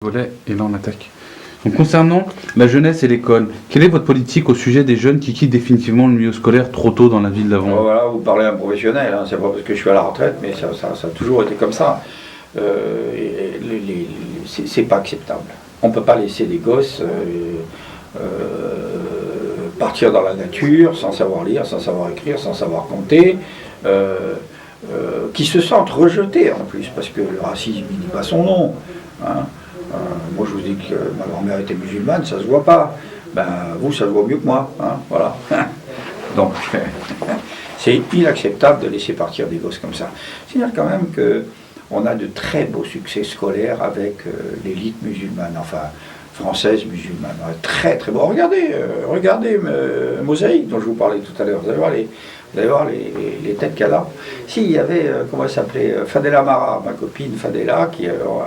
Volet et là on attaque. Donc concernant la jeunesse et l'école, quelle est votre politique au sujet des jeunes qui quittent définitivement le milieu scolaire trop tôt dans la ville d'Avon? Voilà, vous parlez à un professionnel, hein, c'est pas parce que je suis à la retraite, mais ça a toujours été comme ça. C'est pas acceptable. On ne peut pas laisser des gosses partir dans la nature sans savoir lire, sans savoir écrire, sans savoir compter, qui se sentent rejetés en plus, parce que le racisme il dit pas son nom. Hein. Moi je vous dis que ma grand-mère était musulmane, ça se voit pas. Ben vous, ça se voit mieux que moi. Hein, voilà. Donc c'est inacceptable de laisser partir des gosses comme ça. C'est-à-dire quand même qu'on a de très beaux succès scolaires avec l'élite musulmane, enfin française musulmane. Très très beau. Regardez Mosaïque dont je vous parlais tout à l'heure. Vous allez voir les têtes qu'elle a. Si, il y avait, comment elle s'appelait, Fadela Mara, ma copine Fadela,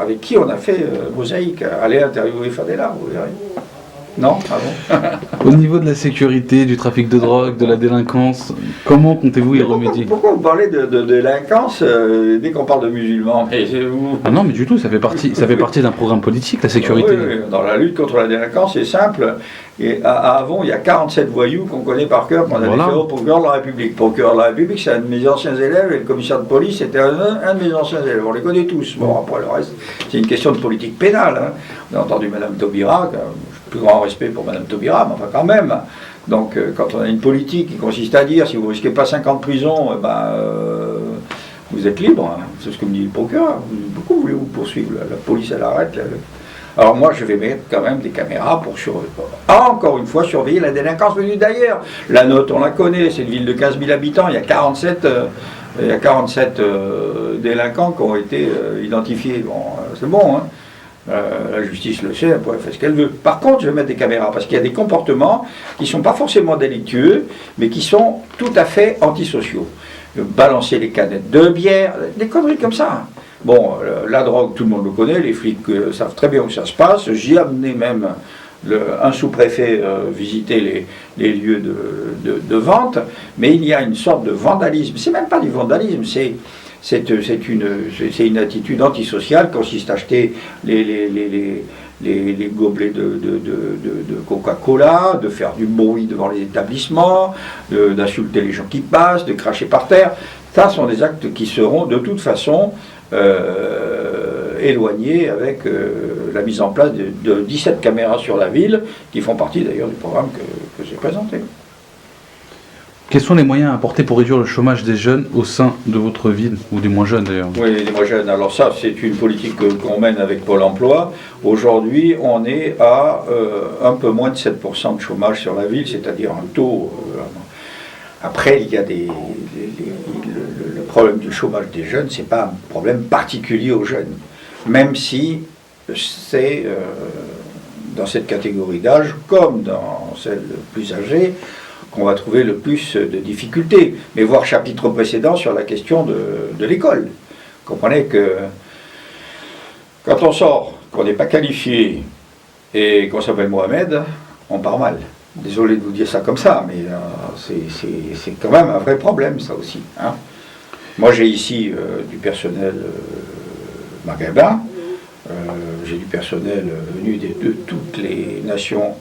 avec qui on a fait Mosaïque. Allez interviewer Fadela, vous verrez. Non? Ah bon? Au niveau de la sécurité, du trafic de drogue, de la délinquance, comment comptez-vous y remédier? Pourquoi vous parlez de délinquance dès qu'on parle de musulmans? Ah non, mais du tout, ça fait partie d'un programme politique, la sécurité. Oui, dans la lutte contre la délinquance, c'est simple. Et à Avon, il y a 47 voyous qu'on connaît par cœur, qu'on a déféré au procureur de la République. Le procureur de la République, c'est un de mes anciens élèves, et le commissaire de police, c'était un de mes anciens élèves. On les connaît tous. Bon, après le reste, c'est une question de politique pénale. Hein. On a entendu Mme Taubira, plus grand respect pour Mme Taubira, mais enfin quand même. Donc, quand on a une politique qui consiste à dire, si vous ne risquez pas 5 ans de prison, vous êtes libre. Hein. C'est ce que me dit le procureur. Pourquoi voulez-vous poursuivre? La police, elle arrête. Alors moi, je vais mettre quand même des caméras pour encore une fois surveiller la délinquance venue d'ailleurs. La Note, on la connaît, c'est une ville de 15 000 habitants, il y a 47, délinquants qui ont été identifiés. Bon, c'est bon, hein. La justice le sait, elle pourrait faire ce qu'elle veut. Par contre, je vais mettre des caméras, parce qu'il y a des comportements qui ne sont pas forcément délictueux, mais qui sont tout à fait antisociaux. Balancer les canettes de bière, des conneries comme ça. Bon, la drogue, tout le monde le connaît, les flics savent très bien où ça se passe. J'y ai amené même un sous-préfet visiter les lieux de vente, mais il y a une sorte de vandalisme. C'est même pas du vandalisme, c'est une attitude antisociale qui consiste à acheter les gobelets de Coca-Cola, de faire du bruit devant les établissements, d'insulter les gens qui passent, de cracher par terre. Ça sont des actes qui seront de toute façon éloignés avec la mise en place de 17 caméras sur la ville, qui font partie d'ailleurs du programme que j'ai présenté. Quels sont les moyens à apporter pour réduire le chômage des jeunes au sein de votre ville, ou des moins jeunes d'ailleurs? Oui, les moins jeunes. Alors ça, c'est une politique qu'on mène avec Pôle emploi. Aujourd'hui, on est à un peu moins de 7% de chômage sur la ville, c'est-à-dire un taux... Après, il y a le problème du chômage des jeunes, c'est pas un problème particulier aux jeunes, même si c'est dans cette catégorie d'âge, comme dans celle plus âgée, qu'on va trouver le plus de difficultés. Mais voir chapitre précédent sur la question de l'école. Comprenez que quand on sort, qu'on n'est pas qualifié et qu'on s'appelle Mohamed, on part mal. Désolé de vous dire ça comme ça, mais c'est quand même un vrai problème, ça aussi. Hein. Moi, j'ai ici du personnel maghrébin, j'ai du personnel venu de toutes les nations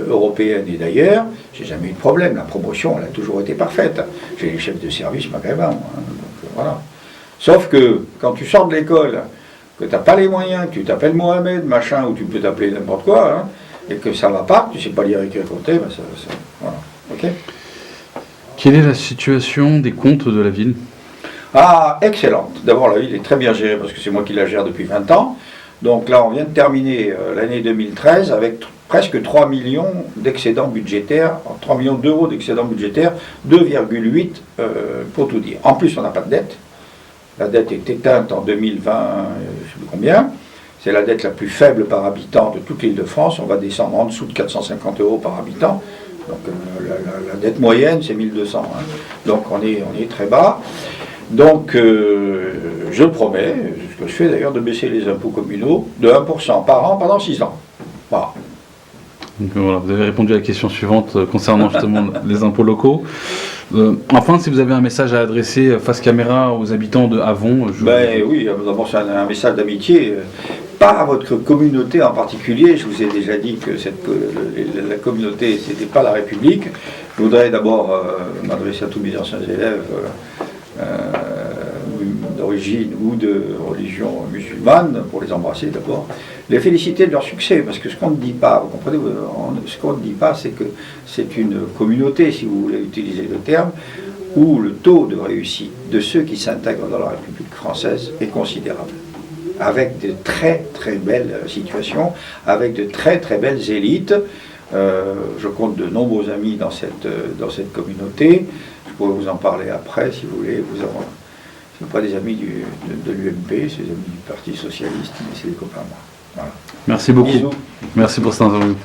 européennes et d'ailleurs. J'ai jamais eu de problème. La promotion, elle a toujours été parfaite. J'ai les chefs de service maghrébins. Hein, donc, voilà. Sauf que quand tu sors de l'école, que tu n'as pas les moyens, que tu t'appelles Mohamed, machin, ou tu peux t'appeler n'importe quoi, hein, et que ça va pas, tu sais pas lire, écrire, compter, voilà. Ok. Quelle est la situation des comptes de la ville? Ah, excellente. D'abord, la ville est très bien gérée parce que c'est moi qui la gère depuis 20 ans. Donc là, on vient de terminer l'année 2013 avec presque 3 millions d'excédents budgétaires, 3 millions d'euros d'excédents budgétaires, 2,8 pour tout dire. En plus, on n'a pas de dette. La dette est éteinte en 2020, je ne sais plus combien. C'est la dette la plus faible par habitant de toute l'Île-de-France. On va descendre en dessous de 450 euros par habitant. Donc la dette moyenne, c'est 1200. Hein. Donc on est très bas. Donc je promets, c'est ce que je fais d'ailleurs, de baisser les impôts communaux de 1% par an pendant 6 ans. Voilà. Donc, voilà, vous avez répondu à la question suivante concernant justement les impôts locaux. Enfin, si vous avez un message à adresser face caméra aux habitants de Avon... Oui, d'abord c'est un message d'amitié. pas à votre communauté en particulier. Je vous ai déjà dit que la communauté, ce n'était pas la République. Je voudrais d'abord m'adresser à tous mes anciens élèves d'origine ou de religion musulmane, pour les embrasser d'abord, les féliciter de leur succès, parce que ce qu'on ne dit pas, vous comprenez, ce qu'on ne dit pas, c'est que c'est une communauté, si vous voulez utiliser le terme, où le taux de réussite de ceux qui s'intègrent dans la République française est considérable, avec de très très belles situations, avec de très très belles élites. Je compte de nombreux amis dans cette communauté. Je pourrais vous en parler après, si vous voulez. Ce ne sont pas des amis de l'UMP, c'est des amis du Parti Socialiste, mais c'est des copains à moi. Voilà. Merci beaucoup. Bisous. Merci pour cette interview.